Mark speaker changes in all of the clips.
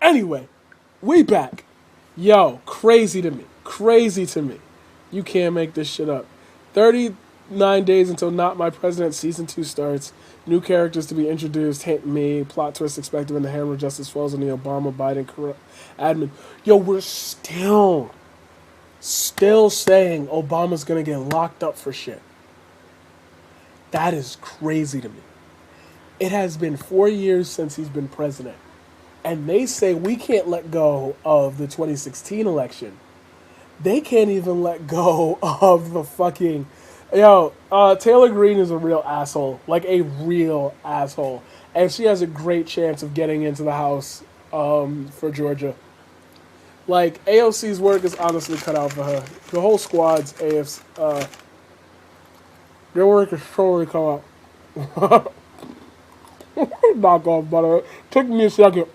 Speaker 1: Anyway, we back. Yo, crazy to me. Crazy to me. You can't make this shit up. 39 days until Not My President Season 2 starts. New characters to be introduced. Hint me. Plot twist expected when the hammer of justice falls on the Obama-Biden admin. Yo, we're still saying Obama's gonna get locked up for shit. That is crazy to me. It has been 4 years since he's been president. And they say we can't let go of the 2016 election. They can't even let go of the fucking. Yo, Taylor Greene is a real asshole. Like, a real asshole. And she has a great chance of getting into the House for Georgia. Like, AOC's work is honestly cut out for her. The whole squad's AFC. Their work is totally cut out. Knock off, butter. Took me a second.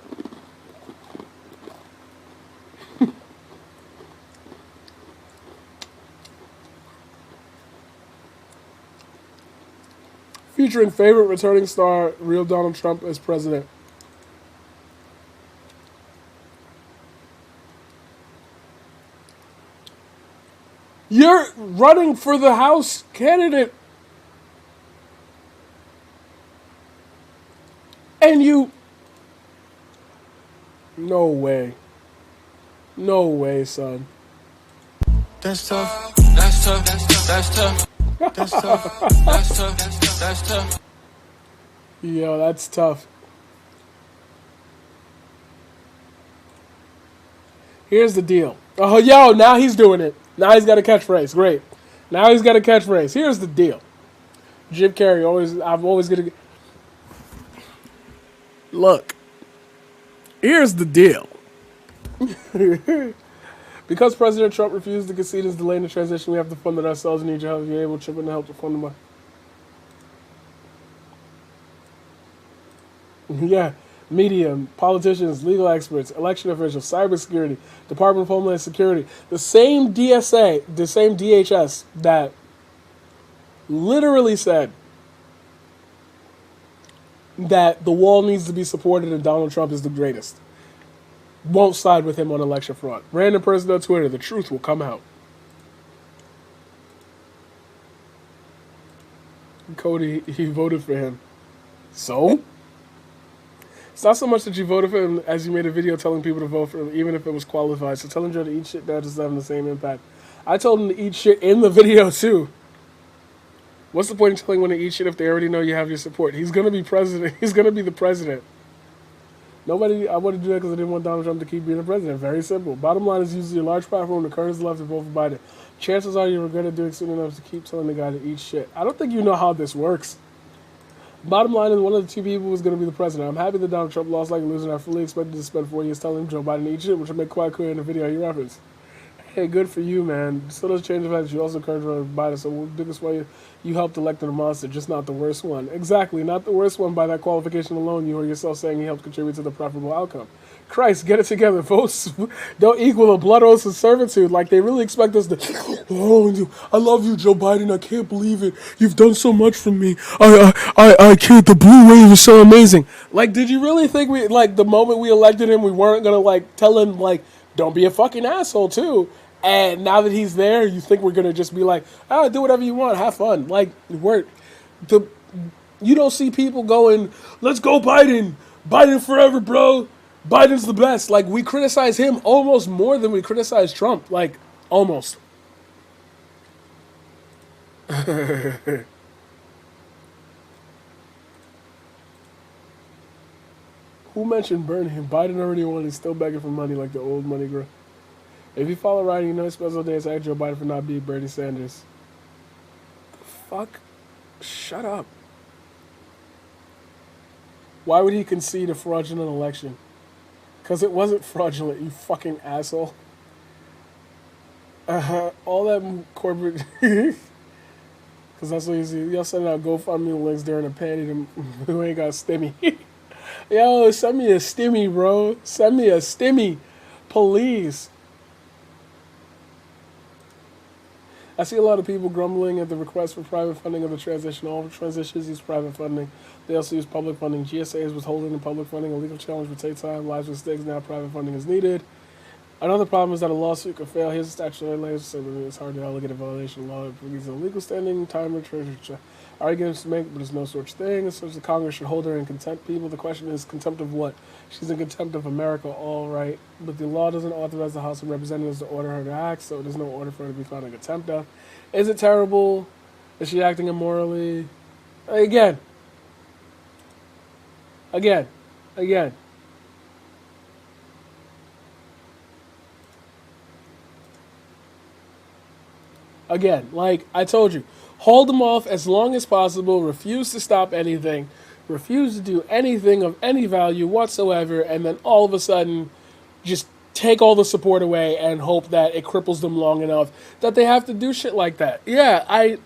Speaker 1: Featuring favorite returning star, real Donald Trump as president. You're running for the House candidate. And you. No way. No way, son.
Speaker 2: That's tough. That's tough. That's tough. That's tough. That's tough. That's tough.
Speaker 1: Yo, that's tough. Here's the deal. Oh, yo, now he's doing it. Now he's got a catchphrase. Great. Now he's got a catchphrase. Here's the deal. Jim Carrey I'm always gonna look. Here's the deal. Because President Trump refused to concede his delay in the transition, we have to fund it ourselves. We need your help. If you're able to chip in to help to fund the money. Yeah. Media, politicians, legal experts, election officials, cybersecurity, Department of Homeland Security, the same DSA, the same DHS that literally said that the wall needs to be supported and Donald Trump is the greatest. Won't side with him on election fraud. Random person on Twitter, the truth will come out. Cody, he voted for him. So? It's not so much that you voted for him as you made a video telling people to vote for him, even if it was qualified. So telling Joe to eat shit now just having the same impact. I told him to eat shit in the video too. What's the point of telling anyone to eat shit if they already know you have your support? He's gonna be president. He's gonna be the president. I wanted to do that because I didn't want Donald Trump to keep being the president. Very simple. Bottom line is using your large platform to encourage the left to vote for Biden. Chances are you regret doing soon enough to keep telling the guy to eat shit. I don't think you know how this works. Bottom line is one of the two people was going to be the president. I'm happy that Donald Trump lost like a loser, and I fully expected to spend 4 years telling Joe Biden to eat shit, which will make quite clear in the video you referenced. Hey, good for you, man. Still doesn't change the fact that you also encouraged Biden, so we'll do this way you helped elect a monster, just not the worst one. Exactly, not the worst one by that qualification alone. You are yourself saying he helped contribute to the preferable outcome. Christ, get it together. Votes don't equal a blood oath of servitude. Like, they really expect us to, oh, I love you, Joe Biden. I can't believe it. You've done so much for me. I can't. The blue wave is so amazing. Like, did you really think the moment we elected him, we weren't going to, tell him, don't be a fucking asshole, too? And now that he's there, you think we're going to just be like, do whatever you want. Have fun. You don't see people going, let's go Biden. Biden forever, bro. Biden's the best. We criticize him almost more than we criticize Trump. Almost. Who mentioned burning him? Biden already won. He's still begging for money like the old money girl. If you follow Ryan, you know his special day is ask Joe Biden for not being Bernie Sanders. The fuck? Shut up. Why would he concede a fraudulent election? Because it wasn't fraudulent, you fucking asshole. All that corporate... Because that's what you see. Y'all sending out GoFundMe links during a panty who ain't got a stimmy. Yo, send me a stimmy, bro. Send me a stimmy. Please. I see a lot of people grumbling at the request for private funding of the transition. All transitions use private funding. They also use public funding. GSA is withholding the public funding. A legal challenge would take time. Lives with stakes. Now private funding is needed. Another problem is that a lawsuit could fail. Here's a statutory language, so it's hard to allegate a violation of law. It brings a legal standing, time, arguments to make, but there's no such thing. So the Congress should hold her in contempt. People, the question is contempt of what? She's in contempt of America, all right. But the law doesn't authorize the House of Representatives to order her to act, so there's no order for her to be found in contempt of. Is it terrible? Is she acting immorally? Again. Again, like I told you, hold them off as long as possible, refuse to stop anything, refuse to do anything of any value whatsoever, and then all of a sudden just take all the support away and hope that it cripples them long enough that they have to do shit like that. Yeah,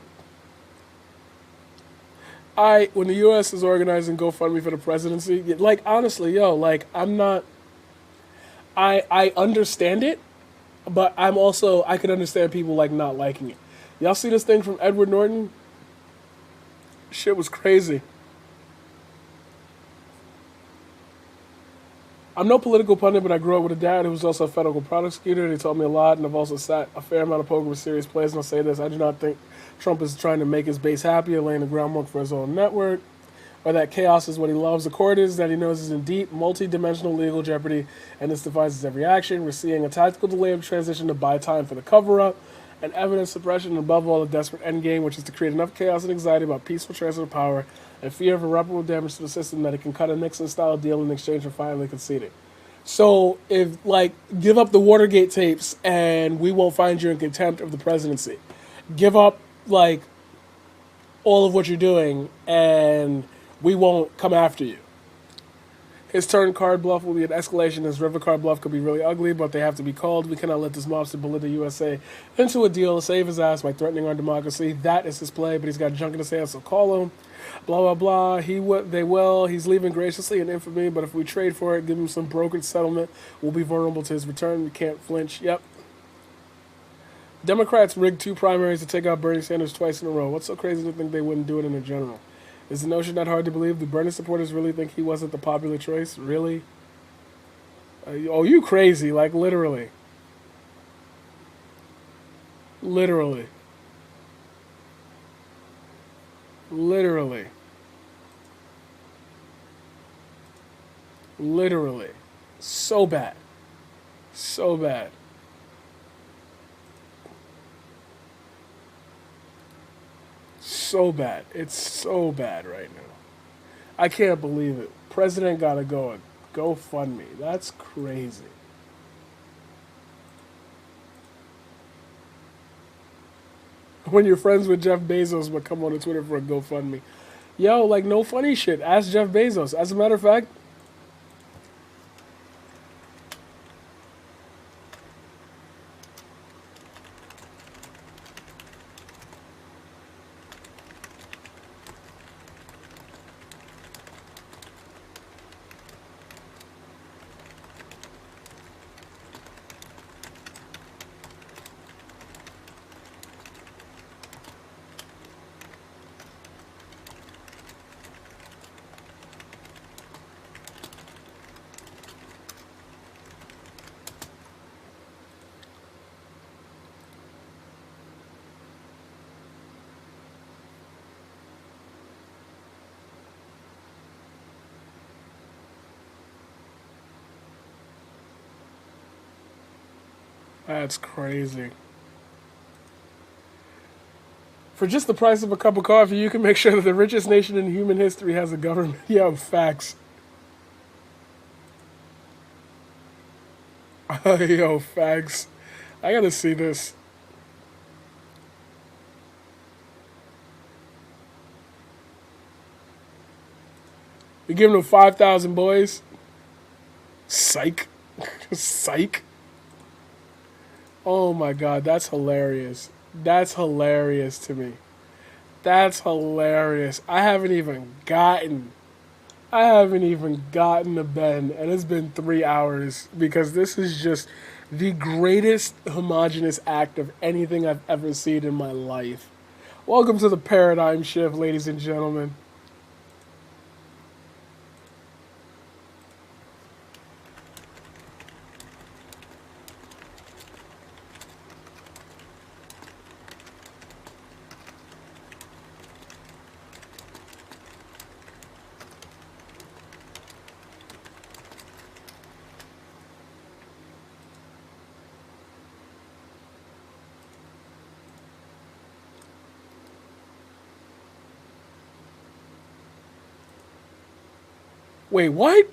Speaker 1: when the U.S. is organizing GoFundMe for the presidency, like, honestly, like, I understand it, but I could understand people, like, not liking it. Y'all see this thing from Edward Norton? Shit was crazy. I'm no political pundit, but I grew up with a dad who was also a federal prosecutor. He taught me a lot, and I've also sat a fair amount of poker with serious players, and I'll say this, I do not think Trump is trying to make his base happy or laying the groundwork for his own network, or that chaos is what he loves. The court is that he knows is in deep, multi-dimensional legal jeopardy, and this defies his every action. We're seeing a tactical delay of transition to buy time for the cover-up, and evidence suppression, and above all, a desperate endgame, which is to create enough chaos and anxiety about peaceful transfer of power and fear of irreparable damage to the system that it can cut a Nixon-style deal in exchange for finally conceding. So, if, like, give up the Watergate tapes and we won't find you in contempt of the presidency. Give up, like, all of what you're doing and we won't come after you. His turn card bluff will be an escalation. His river card bluff could be really ugly, but they have to be called. We cannot let this mobster bully the USA into a deal to save his ass by threatening our democracy. That is his play, but he's got junk in his hands, so call him. Blah, blah, blah. They will. He's leaving graciously in infamy, but if we trade for it, give him some brokered settlement, we'll be vulnerable to his return. We can't flinch. Yep. Democrats rigged 2 primaries to take out Bernie Sanders twice in a row. What's so crazy to think they wouldn't do it in a general? Is the notion that hard to believe? Do Bernie supporters really think he wasn't the popular choice? Really? Oh, you crazy. Like, literally. Literally. Literally. Literally. So bad. So bad. So bad. It's so bad right now. I can't believe it. President gotta go and GoFundMe. That's crazy. When you're friends with Jeff Bezos, but come on to Twitter for a GoFundMe. Yo, like, no funny shit. Ask Jeff Bezos. As a matter of fact, that's crazy. For just the price of a cup of coffee, you can make sure that the richest nation in human history has a government. Yo, facts. Yo, facts. I gotta see this. You're giving them 5,000 boys? Psych. Psych. Oh my god, that's hilarious. That's hilarious to me. That's hilarious. I haven't even gotten to bed, and it's been 3 hours because this is just The greatest homogenous act of anything I've ever seen in my life. Welcome to the paradigm shift, ladies and gentlemen. Wait, what?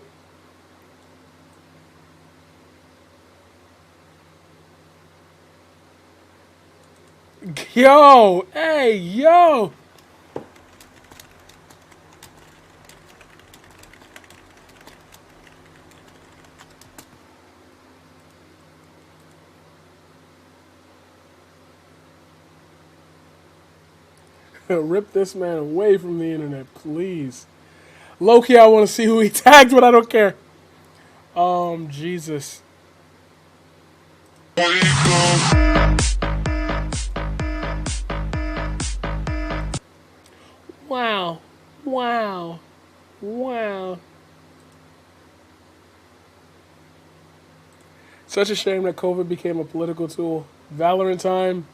Speaker 1: Yo, hey, yo. Rip this man away from the internet, please. Low-key, I want to see who he tagged, but I don't care. Jesus. Wow. Wow. Wow. Such a shame that COVID became a political tool. Valorant time.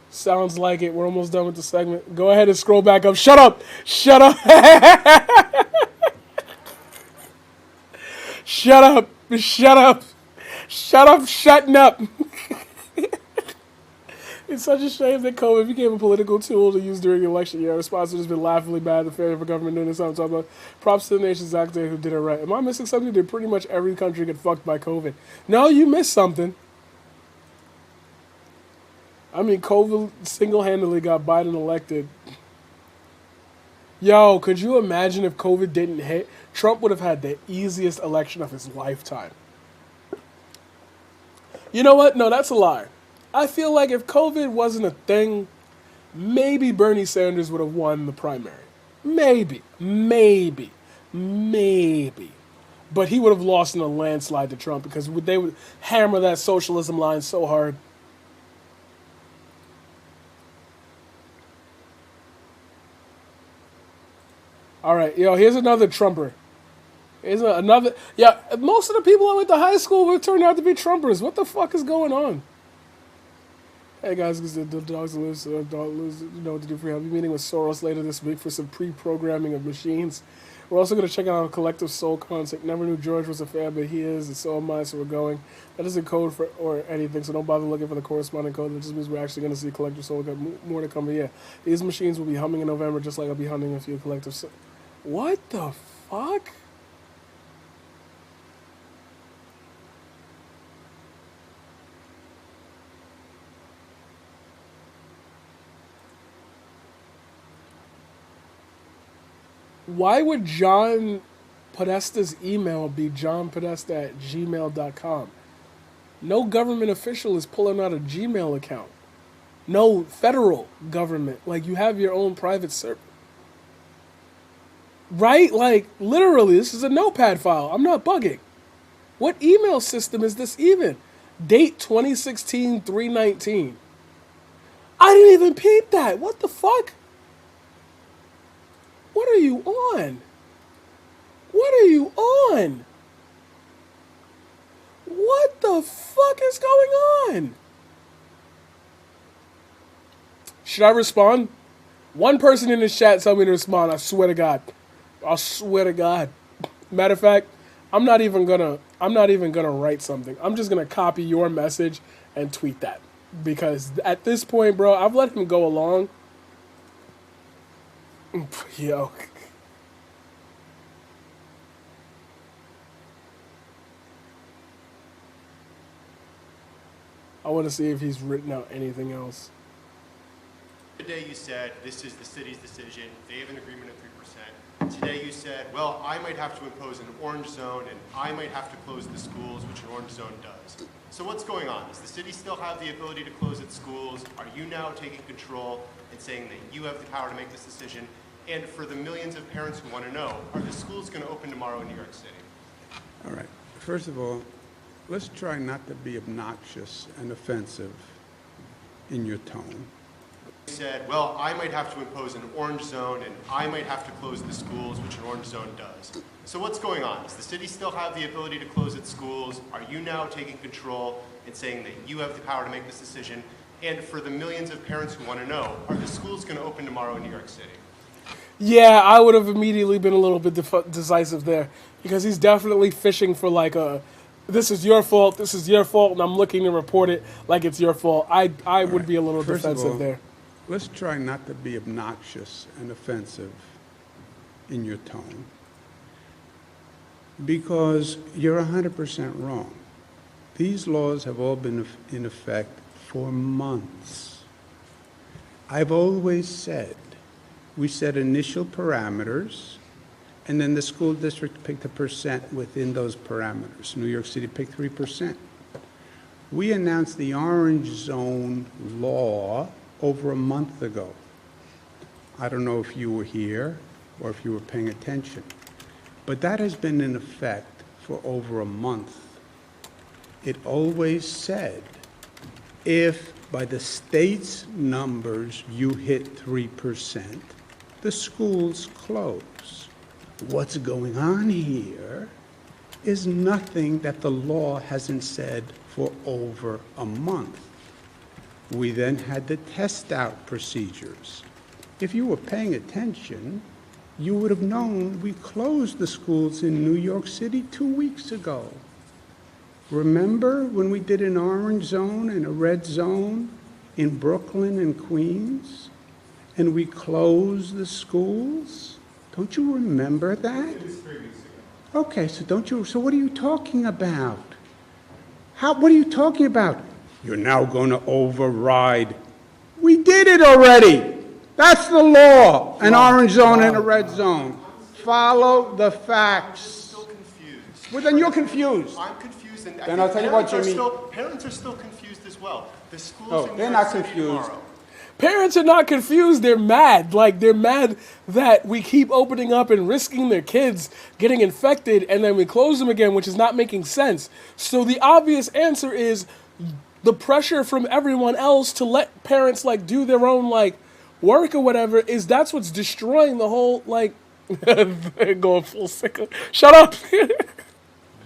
Speaker 1: Sounds like it. We're almost done with the segment. Go ahead and scroll back up. Shut up! Shut up! Shut up! Shut up! Shut up! Shutting up! It's such a shame that COVID became a political tool to use during the election year. Our response has been laughably bad. The failure of a government doing this. I'm talking about props to the nation's actors who did it right. Am I missing something? Did pretty much every country get fucked by COVID? No, you missed something. I mean, COVID single-handedly got Biden elected. Yo, could you imagine if COVID didn't hit? Trump would have had the easiest election of his lifetime. You know what? No, that's a lie. I feel like if COVID wasn't a thing, maybe Bernie Sanders would have won the primary. Maybe. Maybe. Maybe. But he would have lost in a landslide to Trump because they would hammer that socialism line so hard. All right, yo, here's another Trumper. Here's another. Yeah, most of the people I went to high school with turned out to be Trumpers. What the fuck is going on? Hey guys, this is the Dogs Lose, you know what to do for you. I'll be meeting with Soros later this week for some pre-programming of machines. We're also going to check out our collective soul concert. Never knew George was a fan, but he is, and so am I, so we're going. That isn't code for or anything, so don't bother looking for the corresponding code. That just means we're actually going to see collective soul. We've got more to come, but yeah. These machines will be humming in November, just like I'll be humming a few collective soul. What the fuck? Why would John Podesta's email be johnpodesta@gmail.com? No government official is pulling out a Gmail account. No federal government. Like, you have your own private server. Right? Like, literally, this is a notepad file. I'm not bugging. What email system is this even? Date 2016-3/19. I didn't even peep that. What the fuck? What are you on? What are you on? What the fuck is going on? Should I respond? One person in this chat tell me to respond. I swear to God. I swear to God. Matter of fact, I'm not even gonna write something. I'm just gonna copy your message and tweet that. Because at this point, bro, I've let him go along. Yo. I want to see if he's written out anything else.
Speaker 3: Today you said, this is the city's decision, they have an agreement of 3%. Today you said, well, I might have to impose an orange zone and I might have to close the schools, which an orange zone does. So what's going on? Does the city still have the ability to close its schools? Are you now taking control and saying that you have the power to make this decision? And for the millions of parents who want to know, are the schools going to open tomorrow in New York City?
Speaker 4: All right. First of all, Let's try not to be obnoxious and offensive in your tone.
Speaker 3: Said, well, I might have to impose an orange zone and I might have to close the schools, which an orange zone does. So what's going on? Does the city still have the ability to close its schools? Are you now taking control and saying that you have the power to make this decision? And for the millions of parents who want to know, are the schools going to open tomorrow in New York City?
Speaker 1: Yeah, I would have immediately been a little bit decisive there, because he's definitely fishing for like a, this is your fault, and I'm looking to report it like it's your fault. I would be a little
Speaker 4: First of
Speaker 1: defensive
Speaker 4: all,
Speaker 1: there.
Speaker 4: let's try not to be obnoxious and offensive in your tone, because you're 100% wrong. These laws have all been in effect for months. I've always said we set initial parameters, and then the school district picked a percent within those parameters. New York City picked 3%. We announced the orange zone law over a month ago. I don't know if you were here or if you were paying attention, but that has been in effect for over a month. It always said, if by the state's numbers you hit 3%, the schools close. What's going on here is nothing that the law hasn't said for over a month. We then had the test out procedures. If you were paying attention, you would have known we closed the schools in New York City 2 weeks ago. Remember when we did an orange zone and a red zone in Brooklyn and Queens, and we closed the schools? Don't you remember that?
Speaker 3: It was 3 weeks ago.
Speaker 4: Okay, so what are you talking about? What are you talking about? You're now going to override. We did it already. That's the law. An orange zone and a red zone. Follow the facts.
Speaker 3: Still confused.
Speaker 4: Well, then you're confused.
Speaker 3: I'm confused, and
Speaker 4: Then I'll tell you what, Jimmy.
Speaker 3: Parents are still confused as well. The schools
Speaker 4: Oh,
Speaker 3: in New
Speaker 4: they're
Speaker 3: York
Speaker 4: not
Speaker 3: City
Speaker 4: confused.
Speaker 3: tomorrow.
Speaker 1: Parents are not confused, they're mad. Like, they're mad that we keep opening up and risking their kids getting infected, and then we close them again, which is not making sense. So the obvious answer is the pressure from everyone else to let parents, like, do their own, like, work or whatever, is that's what's destroying the whole, like, they're going full sickle. Shut up.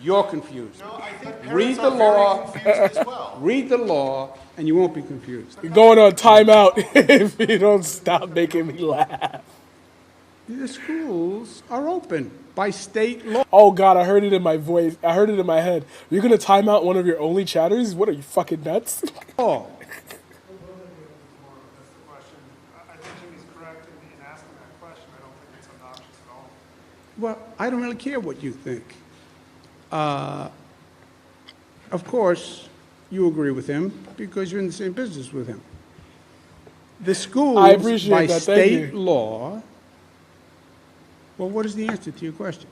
Speaker 4: You're confused.
Speaker 3: No, I think
Speaker 4: Read
Speaker 3: parents
Speaker 4: the
Speaker 3: are
Speaker 4: law.
Speaker 3: very confused as well.
Speaker 4: Read the law, and you won't be confused.
Speaker 1: You're going on timeout if you don't stop making me laugh.
Speaker 4: The schools are open by state law.
Speaker 1: Oh God, I heard it in my voice. I heard it in my head. You're gonna time out one of your only chatters? What are you, fucking nuts?
Speaker 5: That's the question. I think Jimmy's correct in asking that question. I don't think it's obnoxious at all.
Speaker 4: Well, I don't really care what you think. Of course, you agree with him because you're in the same business with him. The
Speaker 1: I
Speaker 4: schools,
Speaker 1: appreciate
Speaker 4: by
Speaker 1: that. Thank
Speaker 4: state
Speaker 1: you.
Speaker 4: law. Well, what is the answer to your question?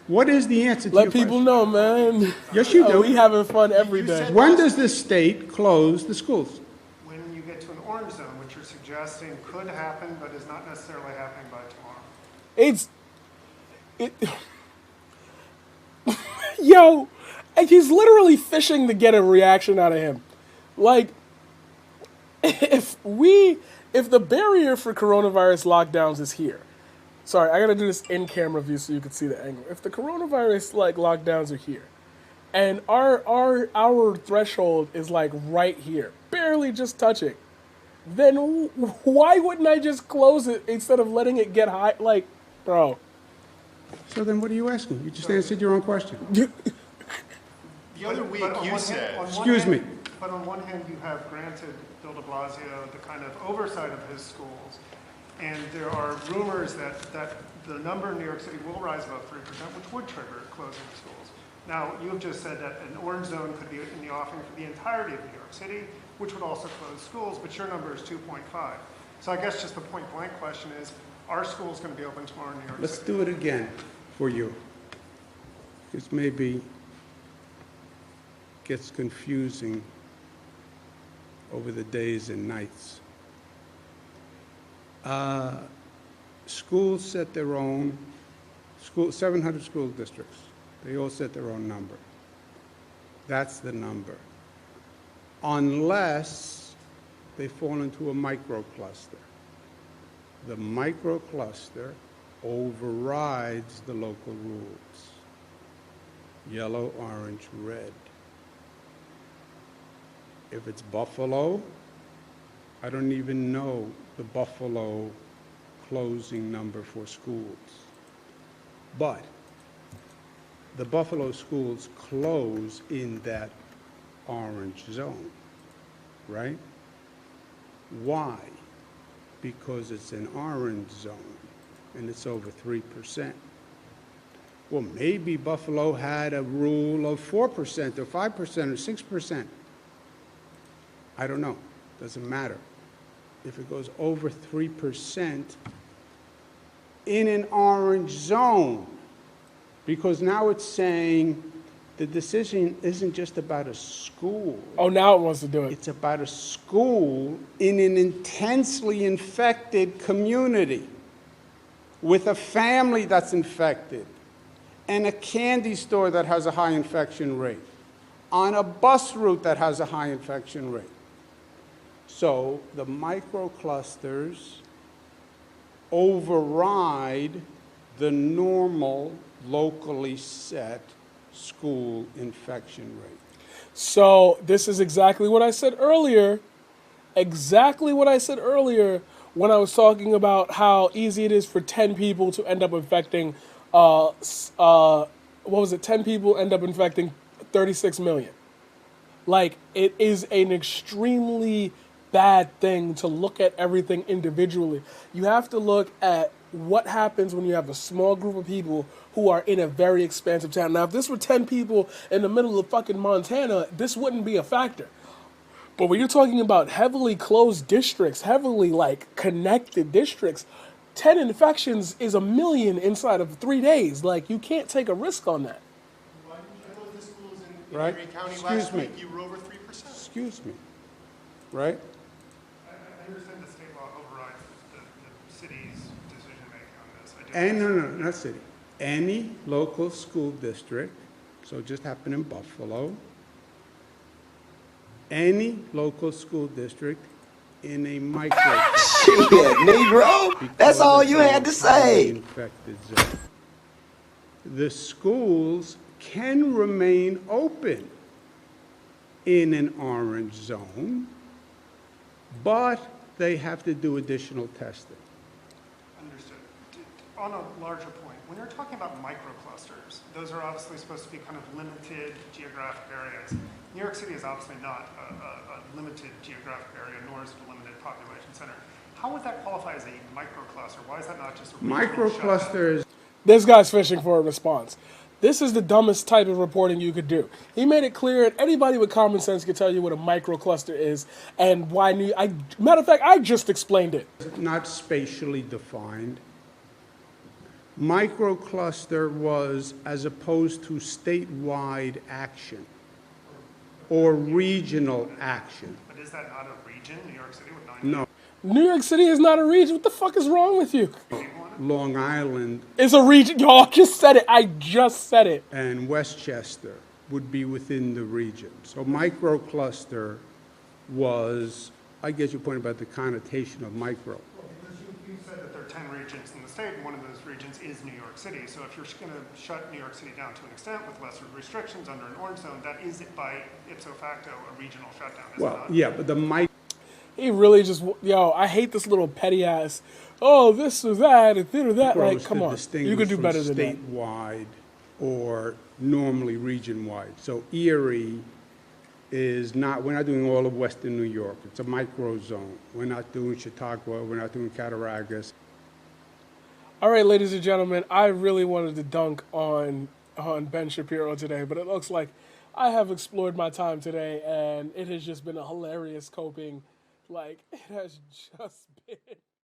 Speaker 4: What is the answer to your
Speaker 1: Let people
Speaker 4: question?
Speaker 1: know, man.
Speaker 4: Yes, you do.
Speaker 1: We having fun every day.
Speaker 3: said-
Speaker 4: When does the state close the schools?
Speaker 5: When you get to an orange zone, which you're suggesting could happen, but is not necessarily happening by tomorrow.
Speaker 1: Yo, and he's literally fishing to get a reaction out of him. Like, if the barrier for coronavirus lockdowns is here, sorry, I gotta do this in camera view so you can see the angle. If the coronavirus like lockdowns are here, and our threshold is like right here, barely just touching, then why wouldn't I just close it instead of letting it get high? Like, bro.
Speaker 4: So then what are you asking? You just answered your own question.
Speaker 3: The other week
Speaker 5: But on
Speaker 3: you
Speaker 5: one
Speaker 3: said,
Speaker 5: hand- on one
Speaker 4: Excuse
Speaker 5: hand-
Speaker 4: me.
Speaker 5: But on one hand, you have granted Bill de Blasio the kind of oversight of his schools, and there are rumors that the number in New York City will rise above 3%, which would trigger closing of schools. Now, you have just said that an orange zone could be in the offing for the entirety of New York City, which would also close schools, but your number is 2.5. So I guess just the point blank question is, are schools going to be open tomorrow in New York
Speaker 4: Let's
Speaker 5: City?
Speaker 4: do it again for you. This maybe gets confusing over the days and nights. Schools set their own, 700 school districts. They all set their own number. That's the number. Unless they fall into a microcluster. The microcluster overrides the local rules. Yellow, orange, red. If it's Buffalo, I don't even know the Buffalo closing number for schools. But the Buffalo schools close in that orange zone, right? Why? Because it's an orange zone and it's over 3%. Well, maybe Buffalo had a rule of 4% or 5% or 6%. I don't know. Doesn't matter. If it goes over 3% in an orange zone, because now it's saying the decision isn't just about a school.
Speaker 1: Oh, now it wants to do it.
Speaker 4: It's about a school in an intensely infected community with a family that's infected and a candy store that has a high infection rate on a bus route that has a high infection rate. So the microclusters override the normal locally set school infection rate.
Speaker 1: So this is exactly what I said earlier. Exactly what I said earlier when I was talking about how easy it is for 10 people to end up infecting, what was it? 10 people end up infecting 36 million. Like, it is an extremely bad thing to look at everything individually. You have to look at what happens when you have a small group of people who are in a very expansive town. Now, if this were 10 people in the middle of fucking Montana, this wouldn't be a factor. But when you're talking about heavily closed districts, heavily, like, connected districts, 10 infections is 1 million inside of 3 days. Like, you can't take a risk on that.
Speaker 3: Why didn't you close the schools in
Speaker 4: Right.
Speaker 3: Erie County
Speaker 4: Excuse
Speaker 3: last
Speaker 4: me.
Speaker 3: week? You were over 3%.
Speaker 4: Excuse me, right?
Speaker 5: I understand the state law overrides the city's decision-making on this. I do
Speaker 4: And
Speaker 5: understand.
Speaker 4: no, not city. Any local school district, so it just happened in Buffalo, any local school district in a micro.
Speaker 6: Shit, Negro. That's all you had to say.
Speaker 4: Infected zone. The schools can remain open in an orange zone, but they have to do additional testing.
Speaker 5: Understood. On a larger point, when you're talking about microclusters, those are obviously supposed to be kind of limited geographic areas. New York City is obviously not a limited geographic area, nor is it a limited population center. How would that qualify as a microcluster? Why is that not just a regional shutdown?
Speaker 4: Microclusters.
Speaker 1: This guy's fishing for a response. This is the dumbest type of reporting you could do. He made it clear, and anybody with common sense can tell you what a microcluster is and why. Matter of fact, I just explained it.
Speaker 4: Not spatially defined. Microcluster was as opposed to statewide action or regional action.
Speaker 5: But is that not a region, New York City with 9
Speaker 4: No,
Speaker 1: New York City is not a region. What the fuck is wrong with you?
Speaker 5: people in it?
Speaker 4: Long Island
Speaker 1: It's a region. Y'all just said it. I just said it.
Speaker 4: and Westchester would be within the region. So microcluster was, I get your point about the connotation of micro.
Speaker 5: Because you said that there are 10 regions in the state, and one of those regions is New York City. So if you're going to shut New York City down to an extent with lesser restrictions under an orange zone, that is by ipso facto a regional shutdown, is it
Speaker 4: Well,
Speaker 5: not?
Speaker 4: yeah, but the mic.
Speaker 1: He really just, yo, I hate this little petty ass, oh, this or that, and this or that. Like,
Speaker 4: grows
Speaker 1: come
Speaker 4: to
Speaker 1: on. You
Speaker 4: distinguish
Speaker 1: could do
Speaker 4: from
Speaker 1: better than that.
Speaker 4: statewide or normally region-wide. So Erie is not, we're not doing all of Western New York. It's a micro zone. We're not doing Chautauqua, we're not doing Cattaraugus.
Speaker 1: All right, ladies and gentlemen, I really wanted to dunk on Ben Shapiro today, but it looks like I have explored my time today, and it has just been a hilarious coping. Like, it has just been